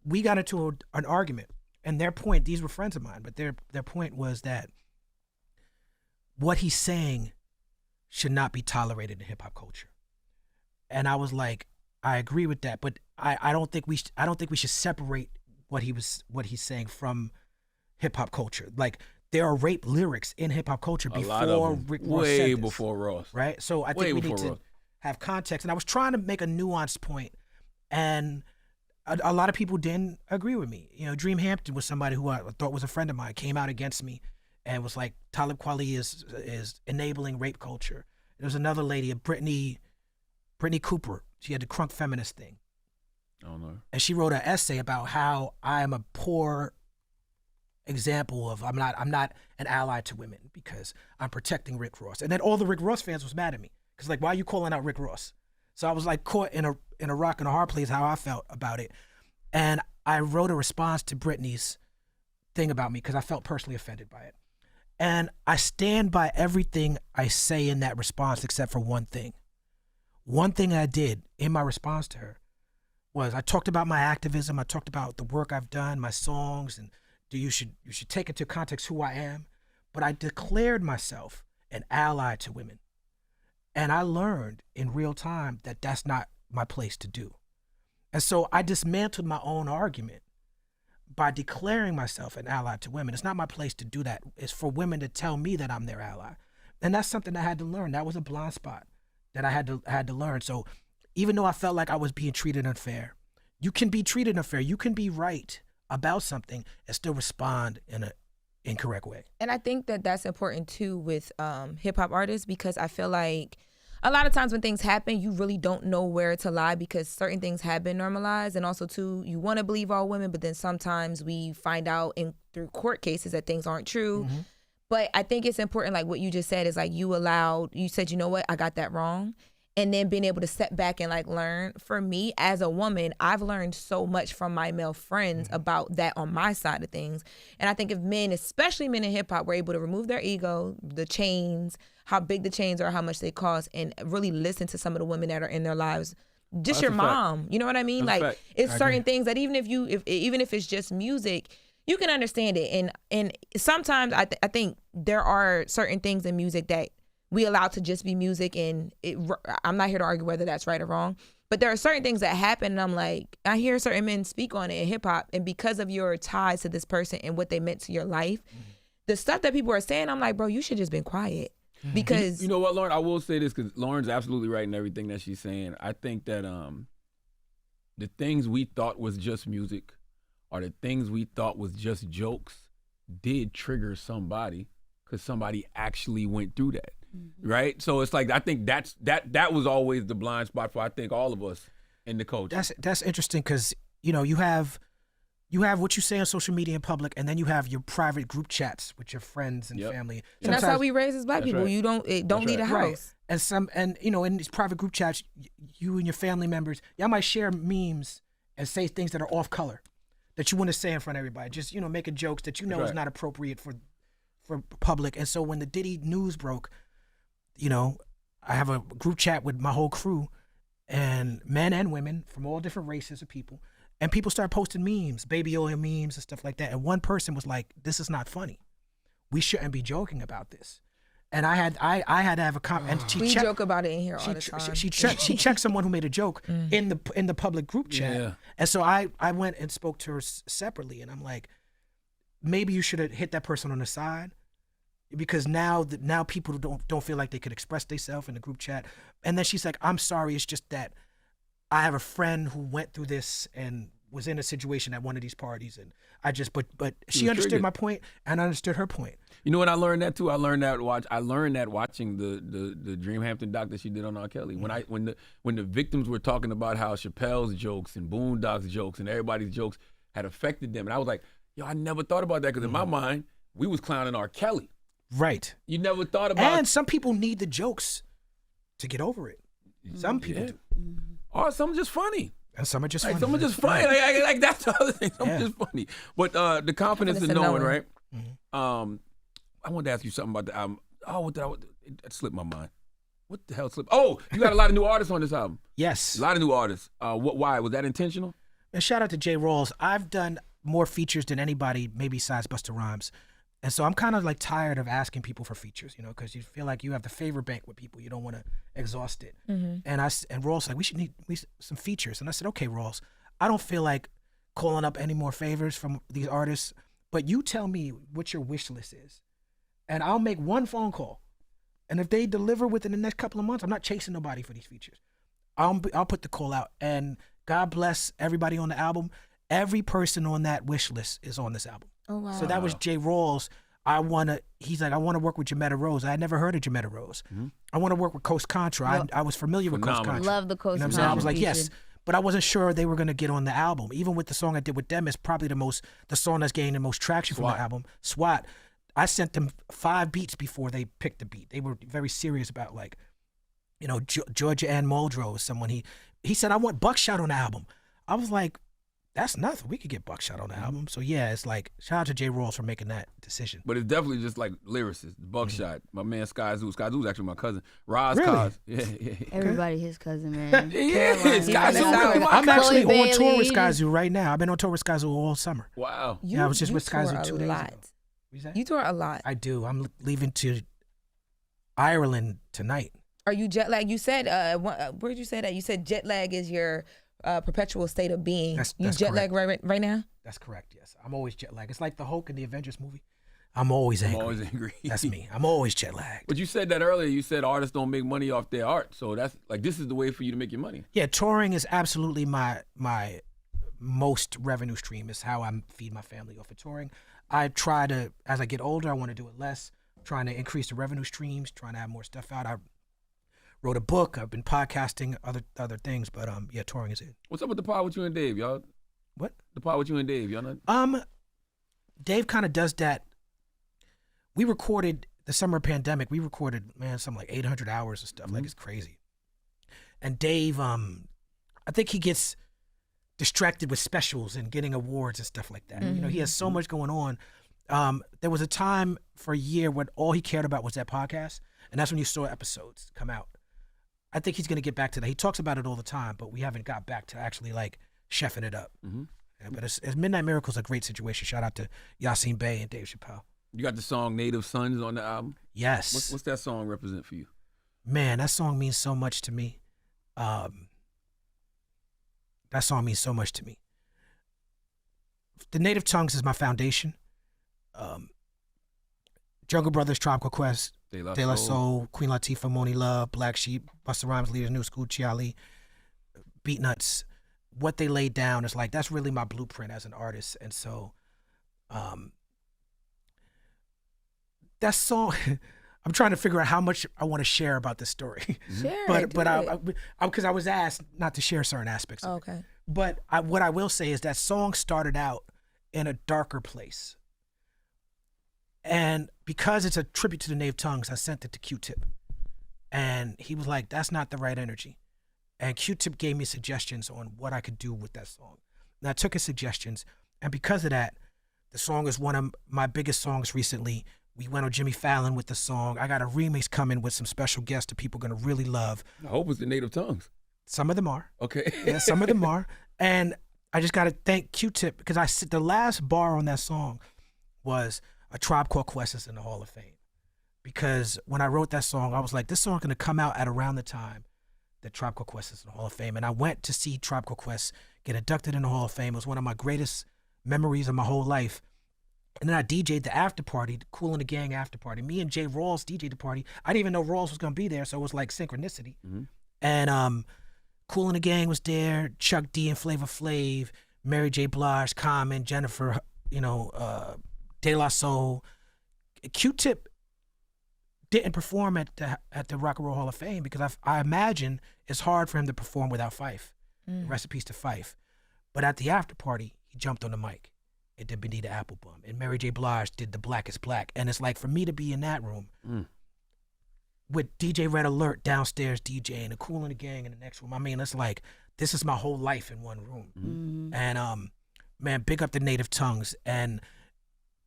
we got into an argument, and their point, these were friends of mine, but their point was that what he's saying should not be tolerated in hip hop culture. And I was like, I agree with that, but I don't think we should separate what he's saying from hip hop culture. Like there are rape lyrics in hip hop culture before Rick Ross way said this, before Ross, right? So I think we need to have context. And I was trying to make a nuanced point, and a lot of people didn't agree with me. You know, Dream Hampton was somebody who I thought was a friend of mine, came out against me and was like, Talib Kweli is enabling rape culture. There was another lady, Brittany Cooper. She had the crunk feminist thing. Oh no. And she wrote an essay about how I am a poor example of I'm not an ally to women because I'm protecting Rick Ross. And then all the Rick Ross fans was mad at me because like, why are you calling out Rick Ross? So I was like caught in a rock and a hard place how I felt about it. And I wrote a response to Brittany's thing about me because I felt personally offended by it. And I stand by everything I say in that response except for one thing. One thing I did in my response to her was I talked about my activism. I talked about the work I've done, my songs, and you should take into context who I am. But I declared myself an ally to women. And I learned in real time that that's not my place to do. And so I dismantled my own argument by declaring myself an ally to women. It's not my place to do that. It's for women to tell me that I'm their ally. And that's something I had to learn. That was a blind spot that I had to learn. So even though I felt like I was being treated unfair, you can be treated unfair. You can be right about something and still respond in an incorrect way. And I think that that's important too with hip hop artists, because I feel like a lot of times when things happen, you really don't know where to lie because certain things have been normalized. And also too, you want to believe all women, but then sometimes we find out through court cases that things aren't true. Mm-hmm. But I think it's important, like what you just said, is like you said, you know what, I got that wrong. And then being able to step back and like learn. For me as a woman, I've learned so much from my male friends about that on my side of things. And I think if men, especially men in hip hop, were able to remove their ego, the chains, how big the chains are, how much they cost, and really listen to some of the women that are in their lives. Just your mom, you know what I mean? That's like it's certain things that even if it's just music, you can understand it. And sometimes I think there are certain things in music that we allow to just be music, and I'm not here to argue whether that's right or wrong, but there are certain things that happen, and I'm like, I hear certain men speak on it in hip hop, and because of your ties to this person and what they meant to your life, the stuff that people are saying, I'm like, bro, you should just been quiet. Because you know what, Lauren, I will say this because Lauren's absolutely right in everything that she's saying. I think that the things we thought was just music or the things we thought was just jokes did trigger somebody because somebody actually went through that. Right? So it's like, I think that was always the blind spot for, I think, all of us in the culture. That's interesting because, you know, you have what you say on social media in public, and then you have your private group chats with your friends and family. And that's how we raise as black people. Right. You don't leave the house. Right. And you know, in these private group chats, you and your family members, y'all might share memes and say things that are off color that you want to say in front of everybody. Just, you know, making jokes that you know is not appropriate for public. And so when the Diddy news broke, you know, I have a group chat with my whole crew, and men and women from all different races of people, and people start posting memes, baby oil memes and stuff like that. And one person was like, "This is not funny. We shouldn't be joking about this." And I had to have a comment. And we joke about it in here all the time. She checked someone who made a joke in the public group chat. Yeah. And so I went and spoke to her separately, and I'm like, maybe you should have hit that person on the side. Because now people don't feel like they could express themselves in the group chat. And then she's like, "I'm sorry, it's just that I have a friend who went through this and was in a situation at one of these parties, and I just but she understood my point, and I understood her point." You know what I learned that too? I learned that watching the Dreamhampton doc that she did on R. Kelly. When the victims were talking about how Chappelle's jokes and Boondocks jokes and everybody's jokes had affected them, and I was like, yo, I never thought about that because in my mind we was clowning R. Kelly. Right. You never thought about. And some people need the jokes to get over it. Some people do. Or some are just funny. And some are just funny. Some are just funny. Like that's the other thing. Some are just funny. But the confidence in knowing, right? Mm-hmm. I wanted to ask you something about the album. Oh, it slipped my mind. What the hell slipped? Oh, you got a lot of new artists on this album. Yes. A lot of new artists. Why? Was that intentional? And shout out to J. Rawls. I've done more features than anybody, maybe besides Busta Rhymes. And so I'm kind of like tired of asking people for features, you know, because you feel like you have the favor bank with people. You don't want to exhaust it. Mm-hmm. And Rawls like, we should need some features. And I said, okay, Rawls, I don't feel like calling up any more favors from these artists, but you tell me what your wish list is, and I'll make one phone call. And if they deliver within the next couple of months, I'm not chasing nobody for these features. I'll put the call out. And God bless everybody on the album. Every person on that wish list is on this album. Oh, wow. So that was J. Rawls. He's like, I want to work with Jametta Rose. I had never heard of Jametta Rose. Mm-hmm. I want to work with Coast Contra. I was familiar with Coast Contra. Love the Coast Contra. I was like, yes. But I wasn't sure they were going to get on the album. Even with the song I did with them, it's probably the song that's gaining the most traction from the album, SWAT. I sent them 5 beats before they picked the beat. They were very serious about, like, you know, Georgia Ann Muldrow is someone he said, I want Buckshot on the album. I was like, that's nothing. We could get buckshot on the album. So yeah, it's like shout out to J. Rawls for making that decision. But it's definitely just like lyricists, buckshot. My man Sky Zoo's actually my cousin. Roz Really? Cos. Yeah. Everybody his cousin, man. Yeah, Sky Zoo Caroline. really my I'm actually Chloe on tour with Bailey. Sky Zoo right now. I've been on tour with Sky Zoo all summer. Wow. Yeah, I was just with Sky tour Zoo a 2 days lot. ago. What you say? You tour a lot. I do. I'm leaving to Ireland tonight. Are you jet lag? You said, where did you say that? You said jet lag is your perpetual state of being. That's you jet lag right now? That's correct, yes. I'm always jet lagged. It's like the Hulk in the Avengers movie. I'm always angry. I'm always angry. That's me. I'm always jet lagged. But you said that earlier. You said artists don't make money off their art. So that's like, this is the way for you to make your money. Yeah, touring is absolutely my most revenue stream. Is how I feed my family off of touring. I try to, as I get older, I want to do it less. Trying to increase the revenue streams, trying to have more stuff out. I wrote a book. I've been podcasting, other things, but yeah, touring is it. What's up with the pod with you and Dave, y'all? What? The pod with you and Dave, y'all not? Dave kind of does that. We recorded the summer pandemic. We recorded, man, something like 800 hours of stuff. Like, it's crazy. And Dave, I think he gets distracted with specials and getting awards and stuff like that. You know, he has so much going on. There was a time for a year when all he cared about was that podcast, and that's when you saw episodes come out. I think he's going to get back to that. He talks about it all the time, but we haven't got back to actually like chefing it up. Yeah, but it's Midnight Miracle is a great situation. Shout out to Yassine Bey and Dave Chappelle. You got the song Native Sons on the album? Yes. What's that song represent for you? Man, that song means so much to me. That song means so much to me. The Native Tongues is my foundation. Jungle Brothers, Tribe Called Quest, De La Soul, Queen Latifah, Moni Love, Black Sheep, Busta Rhymes, Leaders, New School, Chiali, Beatnuts. What they laid down is like, that's really my blueprint as an artist. And so that song, I'm trying to figure out how much I want to share about this story. Share Because I was asked not to share certain aspects of it. Okay. But what I will say is that song started out in a darker place. And because it's a tribute to the Native Tongues, I sent it to Q-Tip. And he was like, that's not the right energy. And Q-Tip gave me suggestions on what I could do with that song. And I took his suggestions. And because of that, the song is one of my biggest songs recently. We went on Jimmy Fallon with the song. I got a remix coming with some special guests that people are going to really love. I hope it's the Native Tongues. Some of them are. Okay. Yeah, some of them are. And I just got to thank Q-Tip because the last bar on that song was A Tribe Called Quest is in the Hall of Fame. Because when I wrote that song, I was like, this song is going to come out at around the time that Tribe Called Quest is in the Hall of Fame. And I went to see Tribe Called Quest get inducted in the Hall of Fame. It was one of my greatest memories of my whole life. And then I DJ'd the after party, the Kool and the Gang after party. Me and Jay Rawls DJ'd the party. I didn't even know Rawls was going to be there, so it was like synchronicity. And Kool and the Gang was there, Chuck D and Flavor Flav, Mary J. Blige, Common, Jennifer, De La Soul. Q-Tip didn't perform at the Rock and Roll Hall of Fame because I imagine it's hard for him to perform without Fife. Rest in peace to Fife. But at the after party, he jumped on the mic. It did Benita Applebum. And Mary J. Blige did The Black is Black. And it's like for me to be in that room with DJ Red Alert downstairs DJing, and Kool and the Gang in the next room. I mean, it's like, this is my whole life in one room. And man, big up the Native Tongues. And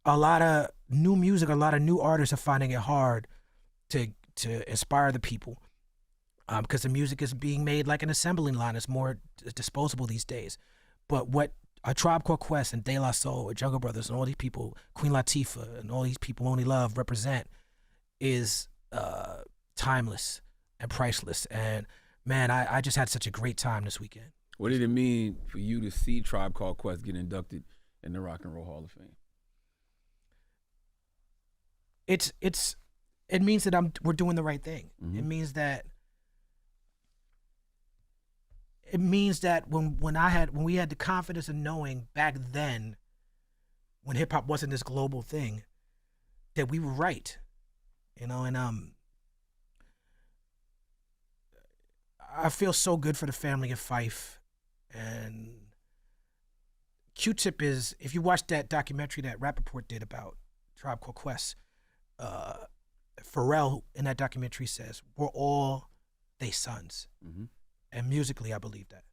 a lot of new music, a lot of new artists are finding it hard to inspire the people because the music is being made like an assembling line. It's more disposable these days. But what A Tribe Called Quest and De La Soul, Jungle Brothers, and all these people, Queen Latifah, and all these people Only Love represent is timeless and priceless. And man, I just had such a great time this weekend. What did it mean for you to see Tribe Called Quest get inducted in the Rock and Roll Hall of Fame? It means that we're doing the right thing. It means that when we had the confidence of knowing back then, when hip hop wasn't this global thing, that we were right, and I feel so good for the family of Fife. And Q-Tip is, if you watch that documentary that Rappaport did about Tribe Called Quest, Pharrell in that documentary says, we're all they sons. And musically, I believe that.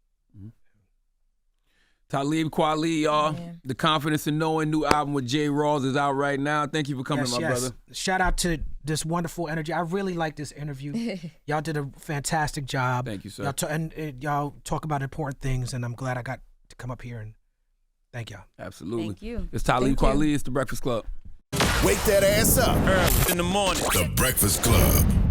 Talib, Kweli, y'all. Yeah. The Confidence in Knowing new album with J. Rawls is out right now. Thank you for coming, my brother. Shout out to this wonderful energy. I really like this interview. Y'all did a fantastic job. Thank you, sir. Y'all talk about important things, and I'm glad I got to come up here and thank y'all. Absolutely. Thank you. It's Talib Kweli. It's The Breakfast Club. Wake that ass up. Early in the morning. The Breakfast Club.